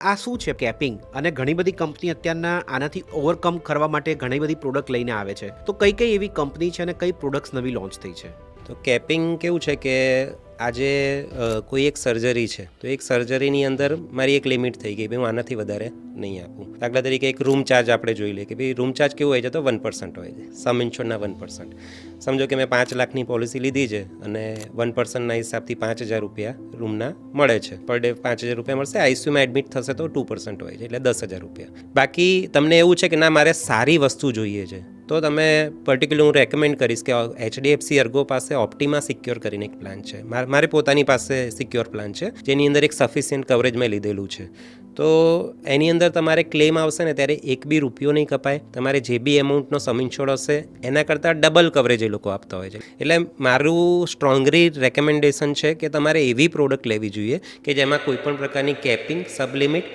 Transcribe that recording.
આ શું છે કેપિંગ? અને ઘણી બધી કંપની અત્યારના આનાથી ઓવરકમ કરવા માટે ઘણી બધી પ્રોડક્ટ લઈને આવે છે. તો કઈ એવી કંપની છે અને કઈ પ્રોડક્ટ્સ નવી લોન્ચ થઈ છે? તો કેપિંગ કેવું છે કે આજે કોઈ એક સર્જરી છે તો એક સર્જરીની અંદર મારી એક લિમિટ થઈ ગઈ ભાઈ હું આનાથી વધારે નહીં આપું. દાખલા તરીકે એક રૂમ ચાર્જ આપણે જોઈ લઈએ કે ભાઈ રૂમ ચાર્જ કેવું હોય છે તો 1% હોય છે, સમ ઇન્શ્યોરના 1%. સમજો કે મેં 5 લાખની પોલિસી લીધી છે અને 1%ના હિસાબથી 5,000 રૂપિયા રૂમના મળે છે, પર ડે 5,000 રૂપિયા મળશે. આઈસીયુમાં એડમિટ થશે તો 2% હોય છે એટલે 10,000 રૂપિયા. બાકી તમને એવું છે કે ના મારે સારી વસ્તુ જોઈએ છે તો તમે પર્ટિક્યુલર હું રેકમેન્ડ કરીશ કે HDFC ERGO પાસે ઓપ્ટિમા સિક્યોર કરીને એક પ્લાન છે. મારી પોતાની પાસે સિક્યોર પ્લાન છે જેની અંદર એક સફિશિયન્ટ કવરેજ મેં લીધેલું છે. તો એની અંદર તમારે ક્લેમ આવશે ને ત્યારે એક બી રૂપિયો નહીં કપાય. તમારે જે બી એમાઉન્ટનો સમ ઇન્શ્યોર્ડ હશે એના કરતાં ડબલ કવરેજ એ લોકો આપતા હોય છે. એટલે મારું સ્ટ્રોંગલી રેકમેન્ડેશન છે કે તમારે એવી પ્રોડક્ટ લેવી જોઈએ કે જેમાં કોઈ પણ પ્રકારની કેપિંગ, સબલિમિટ